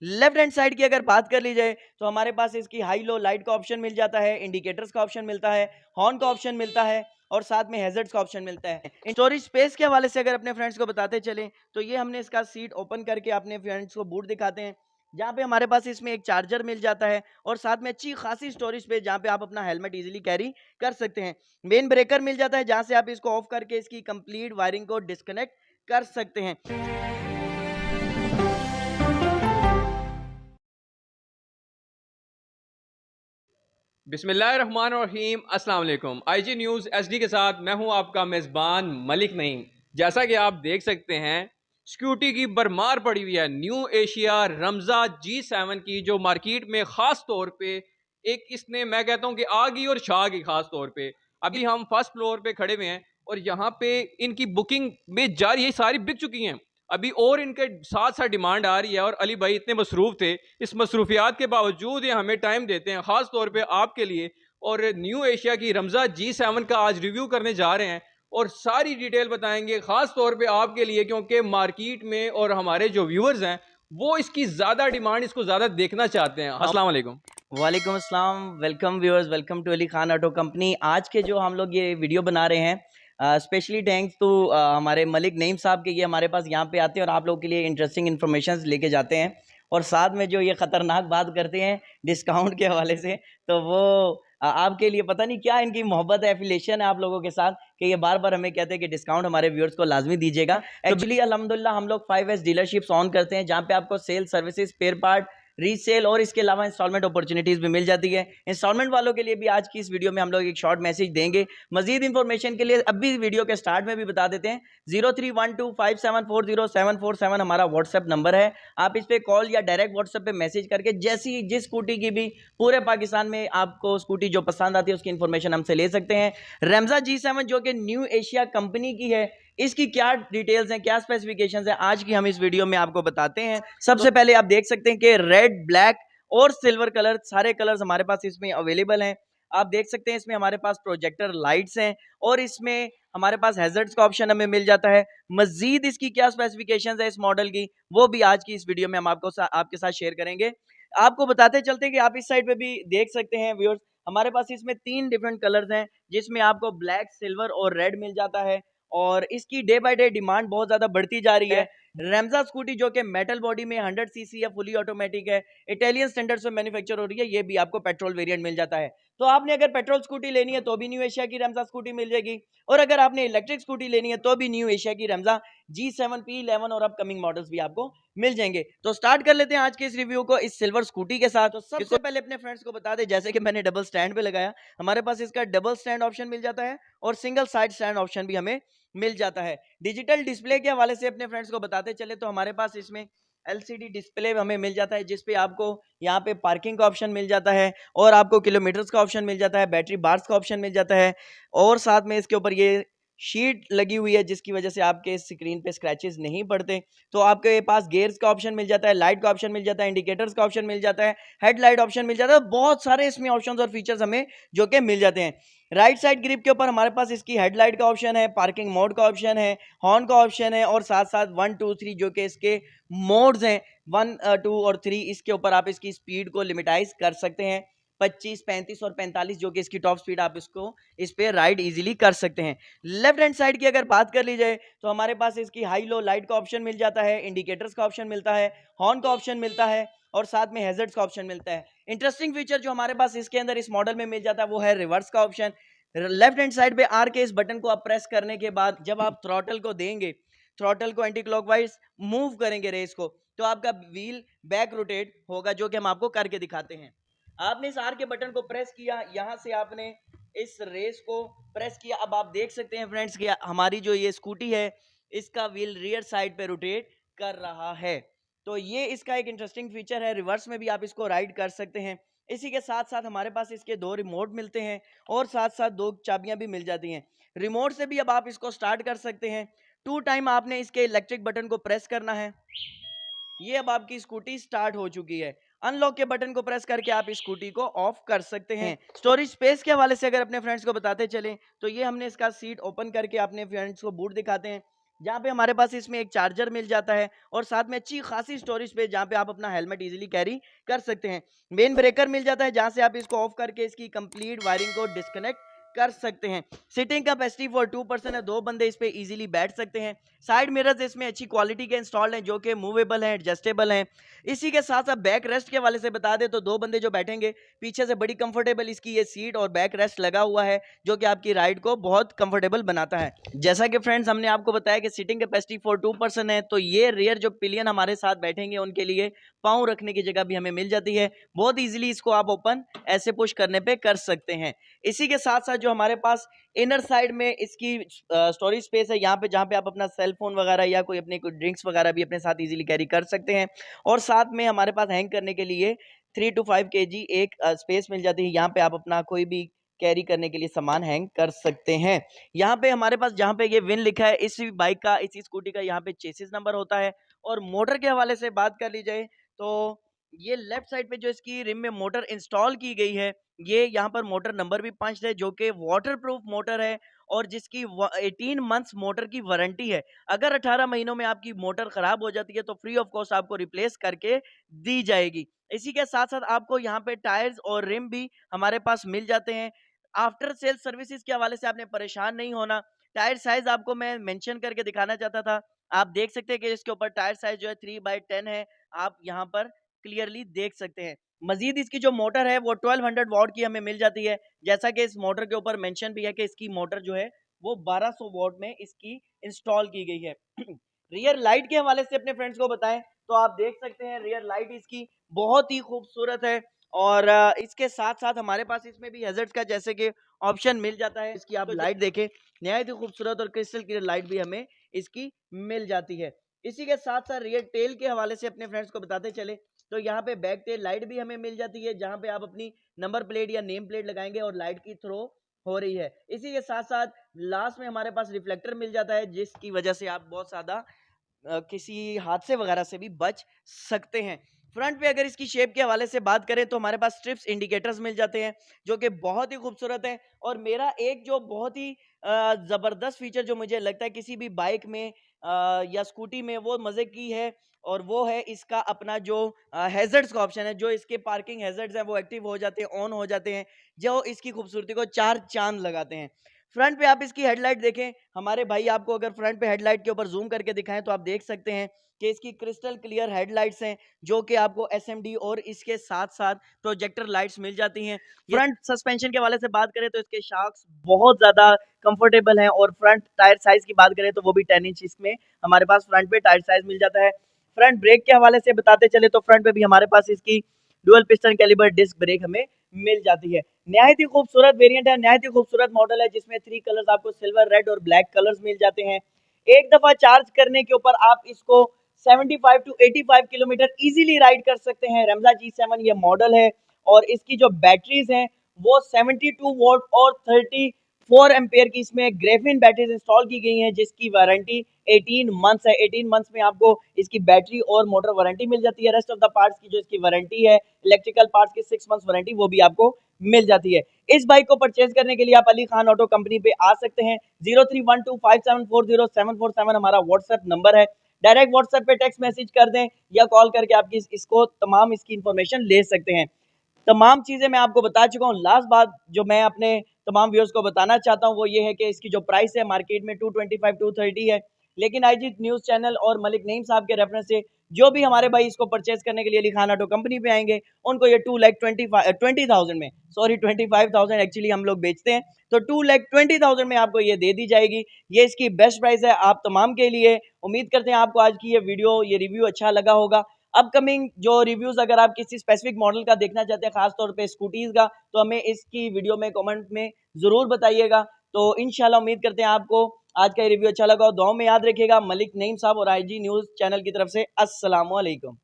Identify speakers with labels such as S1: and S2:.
S1: Left hand side की अगर बात कर ली जाए तो हमारे पास इसकी हाई लो लाइट का ऑप्शन मिल जाता है, इंडिकेटर्स का ऑप्शन मिलता है, हॉर्न का ऑप्शन मिलता है और साथ में हैजर्ड्स का ऑप्शन मिलता है। स्टोरेज स्पेस के हवाले से अगर अपने फ्रेंड्स को बताते चले तो ये हमने इसका सीट ओपन करके अपने फ्रेंड्स को बूट दिखाते हैं, जहाँ पे हमारे पास इसमें एक चार्जर मिल जाता है और साथ में अच्छी खासी स्टोरेज स्पेस जहाँ पे आप अपना हेलमेट इजीली कैरी कर सकते हैं। मेन ब्रेकर मिल जाता है जहाँ से आप इसको ऑफ करके इसकी कंप्लीट वायरिंग को डिस्कनेक्ट कर सकते हैं।
S2: बिस्मिल्लाहिर्रहमानिर्रहीम अस्सलाम वालेकुम। आईजी न्यूज़ एचडी के साथ मैं हूं आपका मेज़बान मलिक नईम। जैसा कि आप देख सकते हैं सिक्योरिटी की भरमार पड़ी हुई है। न्यू एशिया रमज़ा G7 की जो मार्केट में ख़ास तौर पे एक इसने मैं कहता हूं कि आ गई और छा गई। ख़ास तौर पे अभी हम फर्स्ट फ्लोर पे खड़े हुए हैं और यहाँ पे इनकी बुकिंग में जारी ये सारी बिक चुकी हैं। अभी और इनके साथ साथ डिमांड आ रही है और अली भाई इतने मसरूफ़ थे, इस मसरूफियात के बावजूद ये हमें टाइम देते हैं ख़ास तौर पे आपके लिए। और न्यू एशिया की रमज़ा G7 का आज रिव्यू करने जा रहे हैं और सारी डिटेल बताएंगे ख़ास तौर पे आपके लिए, क्योंकि मार्केट में और हमारे जो व्यूअर्स हैं वो इसकी ज़्यादा डिमांड, इसको ज़्यादा देखना चाहते हैं। अस्सलाम वालेकुम।
S1: वालेकुम अस्सलाम। Welcome viewers, welcome to Ali Khan auto company. आज के जो हम लोग ये वीडियो बना रहे हैं स्पेशली थैंक्स टू हमारे मलिक नईम साहब के, ये हमारे पास यहाँ पे आते हैं और आप लोगों के लिए इंटरेस्टिंग इन्फॉर्मेशन लेके जाते हैं और साथ में जो ये ख़तरनाक बात करते हैं डिस्काउंट के हवाले से, तो वो आपके लिए पता नहीं क्या इनकी मोहब्बत है, एफिलेशन है आप लोगों के साथ कि ये बार बार हमें कहते हैं कि डिस्काउंट हमारे व्यूअर्स को लाजमी दीजिएगा। एक्चुअली अल्हम्दुलिल्लाह हम लोग 5S डीलरशिप्स ऑन करते हैं जहाँ पे आपको sale services, spare part, resale और इसके अलावा इंस्टॉलमेंट अपॉर्चुनिटीज भी मिल जाती है। इंस्टॉलमेंट वालों के लिए भी आज की इस वीडियो में हम लोग एक शॉर्ट मैसेज देंगे। मजीद इन्फॉर्मेशन के लिए अभी वीडियो के स्टार्ट में भी बता देते हैं 031257404747 हमारा व्हाट्सएप नंबर है। आप इस पे कॉल या डायरेक्ट व्हाट्सएप पे मैसेज करके जैसी जिस स्कूटी की भी पूरे पाकिस्तान में आपको स्कूटी जो पसंद आती है उसकी इन्फॉर्मेशन हमसे ले सकते हैं। रमज़ा G7 जो कि न्यू एशिया कंपनी की है, इसकी क्या डिटेल्स हैं, क्या स्पेसिफिकेशंस हैं, आज की हम इस वीडियो में आपको बताते हैं। सबसे पहले आप देख सकते हैं कि रेड, ब्लैक और सिल्वर कलर, सारे कलर्स हमारे पास इसमें अवेलेबल हैं। आप देख सकते हैं इसमें हमारे पास प्रोजेक्टर लाइट्स हैं और इसमें हमारे पास हैजर्ड्स का ऑप्शन हमें मिल जाता है। मजीद इसकी क्या स्पेसिफिकेशंस है इस मॉडल की, वो भी आज की इस वीडियो में हम आपके साथ शेयर करेंगे। आपको बताते चलते हैं कि आप इस साइड पे भी देख सकते हैं व्यूअर्स, हमारे पास इसमें 3 डिफरेंट कलर्स हैं जिसमें आपको ब्लैक, सिल्वर और रेड मिल जाता है और इसकी डे बाय डे डिमांड बहुत ज्यादा बढ़ती जा रही है। रेमजा स्कूटी जो कि मेटल बॉडी में 100 सीसी या फुली ऑटोमेटिक है, इटालियन स्टैंडर्ड से मैन्युफैक्चर हो रही है, ये भी आपको पेट्रोल वेरिएंट मिल जाता है। तो आपने अगर पेट्रोल स्कूटी लेनी है तो भी न्यू एशिया की रेमजा स्कूटी मिल जाएगी और अगर आपने इलेक्ट्रिक स्कूटी लेनी है तो भी न्यू एशिया की रेमजा G7 P11 और अपकमिंग मॉडल्स भी आपको मिल जाएंगे। तो स्टार्ट कर लेते हैं आज के इस रिव्यू को इस सिल्वर स्कूटी के साथ। तो सबसे पहले अपने फ्रेंड्स को बता दें, जैसे कि मैंने डबल स्टैंड पे लगाया, हमारे पास इसका डबल स्टैंड ऑप्शन मिल जाता है और सिंगल साइड स्टैंड ऑप्शन भी हमें मिल जाता है। डिजिटल डिस्प्ले के हवाले से अपने फ्रेंड्स को बताते चले तो हमारे पास इसमें एलसीडी डिस्प्ले हमें मिल जाता है जिसपे आपको यहाँ पे पार्किंग का ऑप्शन मिल जाता है और आपको किलोमीटर्स का ऑप्शन मिल जाता है, बैटरी बार्स का ऑप्शन मिल जाता है और साथ में इसके ऊपर ये शीट लगी हुई है जिसकी वजह से आपके स्क्रीन पे स्क्रैचेस नहीं पड़ते। तो आपके पास गेयर्स का ऑप्शन मिल जाता है, लाइट का ऑप्शन मिल जाता है, इंडिकेटर्स का ऑप्शन मिल जाता है, हेडलाइट ऑप्शन मिल जाता है, बहुत सारे इसमें ऑप्शंस और फीचर्स हमें जो कि मिल जाते हैं। राइट साइड ग्रिप के ऊपर हमारे पास इसकी हेडलाइट का ऑप्शन है, पार्किंग मोड का ऑप्शन है, हॉर्न का ऑप्शन है और साथ साथ 1 2 3 जो कि इसके मोड्स हैं 1 2 और 3, इसके ऊपर आप इसकी स्पीड को लिमिटाइज कर सकते हैं 25 35 और 45 जो कि इसकी टॉप स्पीड, आप इसको इस पे राइड इजीली कर सकते हैं। लेफ्ट हैंड साइड की अगर बात कर ली जाए तो हमारे पास इसकी हाई लो लाइट का ऑप्शन मिल जाता है, इंडिकेटर्स का ऑप्शन मिलता है, हॉर्न का ऑप्शन मिलता है और साथ में हैजर्ड्स का ऑप्शन मिलता है। इंटरेस्टिंग फीचर जो हमारे पास इसके अंदर इस मॉडल में मिल जाता है वो है रिवर्स का ऑप्शन। लेफ्ट हैंड साइड पे आर के इस बटन को आप प्रेस करने के बाद जब आप थ्रॉटल को देंगे, थ्रॉटल को एंटी क्लॉकवाइज मूव करेंगे रेस को, तो आपका व्हील बैक रोटेट होगा जो कि हम आपको करके दिखाते हैं। आपने इस आर के बटन को प्रेस किया, यहां से आपने इस रेस को प्रेस किया, अब आप देख सकते हैं फ्रेंड्स कि हमारी जो ये स्कूटी है इसका व्हील रियर साइड पे रोटेट कर रहा है। तो ये इसका एक इंटरेस्टिंग फीचर है, रिवर्स में भी आप इसको राइड कर सकते हैं। इसी के साथ साथ हमारे पास इसके 2 रिमोट मिलते हैं और साथ साथ 2 चाबियां भी मिल जाती हैं। रिमोट से भी अब आप इसको स्टार्ट कर सकते हैं। 2 टाइम आपने इसके इलेक्ट्रिक बटन को प्रेस करना है, ये अब आपकी स्कूटी स्टार्ट हो चुकी है। अनलॉक के बटन को प्रेस करके आप इस स्कूटी को ऑफ कर सकते हैं। स्टोरेज स्पेस के हवाले से अगर अपने फ्रेंड्स को बताते चलें तो ये हमने इसका सीट ओपन करके अपने फ्रेंड्स को बूट दिखाते हैं, जहाँ पे हमारे पास इसमें एक चार्जर मिल जाता है और साथ में अच्छी खासी स्टोरेज स्पेस जहाँ पे आप अपना हेलमेट इजीली कैरी कर सकते हैं। मेन ब्रेकर मिल जाता है जहाँ से आप इसको ऑफ करके इसकी कंप्लीट वायरिंग को डिस्कनेक्ट कर सकते हैं। सीटिंग कैपेसिटी फॉर 2 पर्सन है, 2 बंदे इस पे इजीली बैठ सकते हैं। साइड मिरर्स इसमें अच्छी क्वालिटी के इंस्टॉल्ड हैं जो कि मूवेबल हैं, एडजस्टेबल हैं। इसी के साथ साथ बैक रेस्ट के हवाले से बता दें तो 2 बंदे जो बैठेंगे पीछे से बड़ी कंफर्टेबल इसकी ये सीट और बैक रेस्ट लगा हुआ है जो कि आपकी राइड को बहुत कंफर्टेबल बनाता है। जैसा कि फ्रेंड्स हमने आपको बताया कि सीटिंग कैपेसिटी फॉर 2 पर्सन है, तो ये रियर जो पिलियन हमारे साथ बैठेंगे उनके लिए पाँव रखने की जगह भी हमें मिल जाती है। बहुत ईजिली इसको आप ओपन ऐसे पुश करने पे कर सकते हैं। इसी के साथ साथ जो हमारे पास इनर साइड में इसकी स्टोरेज स्पेस है, यहाँ पे जहाँ पे आप अपना सेल फोन वगैरह या कोई अपने कोई ड्रिंक्स वगैरह भी अपने साथ इजीली कैरी कर सकते हैं। और साथ में हमारे पास हैंग करने के लिए 3 to 5 kg एक स्पेस मिल जाती है। यहाँ पे आप अपना कोई भी कैरी करने के लिए सामान हैंग कर सकते हैं। यहाँ पे हमारे पास जहाँ पे ये विन लिखा है, इस बाइक का, इस स्कूटी का यहाँ पे चेसिस नंबर होता है। और मोटर के हवाले से बात कर ली जाए तो ये लेफ्ट साइड पे जो इसकी रिम में मोटर इंस्टॉल की गई है, ये यहाँ पर मोटर नंबर भी पंच है जो कि वाटर प्रूफ मोटर है और जिसकी 18 मंथ्स मोटर की वारंटी है। अगर 18 महीनों में आपकी मोटर खराब हो जाती है तो फ्री ऑफ कॉस्ट आपको रिप्लेस करके दी जाएगी। इसी के साथ साथ आपको यहाँ पे टायर्स और रिम भी हमारे पास मिल जाते हैं। आफ्टर सेल सर्विसेज के हवाले से आपने परेशान नहीं होना। टायर साइज आपको मैं मेंशन करके दिखाना चाहता था। आप देख सकते हैं कि इसके ऊपर टायर साइज जो है 3/10 है। आप यहाँ पर क्लियरली देख सकते हैं। मजीद इसकी जो मोटर है वो 1200 वॉट की हमें मिल जाती है। जैसा कि इस मोटर के ऊपर मेंशन भी है कि इसकी मोटर जो है वो 1200 वॉट में इसकी इंस्टॉल की गई है। रियर लाइट के हवाले से अपने फ्रेंड्स को बताएं तो आप देख सकते हैं रियर लाइट इसकी बहुत ही खूबसूरत है। और इसके साथ साथ हमारे पास इसमें भी हैजर्ड्स का जैसे कि ऑप्शन मिल जाता है। इसकी आप लाइट देखें, नहायत ही खूबसूरत और क्रिस्टल क्लियर लाइट भी हमें इसकी मिल जाती है। इसी के साथ साथ रियर टेल के हवाले से अपने फ्रेंड्स को बताते चले तो यहाँ पे बैक टेल लाइट भी हमें मिल जाती है जहाँ पे आप अपनी नंबर प्लेट या नेम प्लेट लगाएंगे और लाइट की थ्रो हो रही है। इसी के साथ साथ लास्ट में हमारे पास रिफ्लेक्टर मिल जाता है जिसकी वजह से आप बहुत ज्यादा किसी हादसे वगैरह से भी बच सकते हैं। फ्रंट पे अगर इसकी शेप के हवाले से बात करें तो हमारे पास स्ट्रिप्स इंडिकेटर्स मिल जाते हैं जो कि बहुत ही खूबसूरत है। और मेरा एक जो बहुत ही ज़बरदस्त फीचर जो मुझे लगता है किसी भी बाइक में या स्कूटी में वो मज़े की है और वो है इसका अपना जो हैज़र्ड्स का ऑप्शन है। जो इसके पार्किंग हैज़र्ड्स हैं वो एक्टिव हो जाते हैं, ऑन हो जाते हैं, जो इसकी खूबसूरती को चार चाँद लगाते हैं। फ्रंट पे आप इसकी हेडलाइट देखें, हमारे भाई आपको अगर फ्रंट पे हेडलाइट के ऊपर जूम करके दिखाएं तो आप देख सकते हैं कि इसकी क्रिस्टल क्लियर हेडलाइट्स हैं जो कि आपको एसएमडी और इसके साथ साथ प्रोजेक्टर लाइट्स मिल जाती हैं। फ्रंट सस्पेंशन के हवाले से बात करें तो इसके शाफ्ट्स बहुत ज़्यादा कंफर्टेबल हैं। और फ्रंट टायर साइज की बात करें तो वो भी 10 इंच इसमें हमारे पास फ्रंट पे टायर साइज मिल जाता है। फ्रंट ब्रेक के हवाले से बताते चले तो फ्रंट पे भी हमारे पास इसकी dual piston caliber disc brake हमें मिल जाती है। नहायत ही खूबसूरत वेरिएंट है, नहायत ही खूबसूरत मॉडल है जिसमें 3 कलर्स आपको सिल्वर, रेड और ब्लैक कलर्स मिल जाते हैं। एक दफा चार्ज करने के ऊपर आप इसको 75 टू 85 किलोमीटर इजीली राइड कर सकते हैं। रेमजा G7 ये मॉडल है और इसकी जो बैटरीज हैं वो 72 वोल्ट और 34 एम्पेयर की इसमें ग्रेफिन बैटरीज इंस्टॉल की गई हैं जिसकी वारंटी 18 मंथ्स है। 18 मंथ्स में आपको इसकी बैटरी और मोटर वारंटी मिल जाती है। रेस्ट ऑफ द पार्ट्स की जो इसकी वारंटी है, इलेक्ट्रिकल पार्ट्स की 6 मंथ्स वारंटी वो भी आपको मिल जाती है। इस बाइक को परचेज करने के लिए आप अली खान ऑटो कंपनी पे आ सकते हैं। 03125740 हमारा व्हाट्सएप नंबर है। डायरेक्ट व्हाट्सएप पे टेक्स्ट मैसेज कर दें या कॉल करके आप इसको तमाम इसकी इंफॉर्मेशन ले सकते हैं। तमाम चीजें मैं आपको बता चुका हूँ। लास्ट बात जो मैं अपने तमाम व्यूअर्स को बताना चाहता हूँ वो ये है कि इसकी जो प्राइस है मार्केट में 225 230 है, लेकिन आईजी न्यूज चैनल और मलिक नईम साहब के रेफरेंस से जो भी हमारे भाई इसको परचेज करने के लिए अली खान ऑटो कंपनी पे आएंगे उनको ये 2,20,000 में, सॉरी 25,000 एक्चुअली हम लोग बेचते हैं, तो 2,20,000 में आपको ये दे दी जाएगी। ये इसकी बेस्ट प्राइस है आप तमाम के लिए। उम्मीद करते हैं आपको आज की ये वीडियो, ये रिव्यू अच्छा लगा होगा। अपकमिंग जो रिव्यूज अगर आप किसी स्पेसिफिक मॉडल का देखना चाहते हैं, खासतौर पे स्कूटीज का, तो हमें इसकी वीडियो में कमेंट में जरूर बताइएगा। तो इंशाल्लाह उम्मीद करते हैं आपको आज का ये रिव्यू अच्छा लगा। दुआओं में याद रखिएगा। मलिक नईम साहब और आईजी न्यूज चैनल की तरफ से अस्सलाम वालेकुम।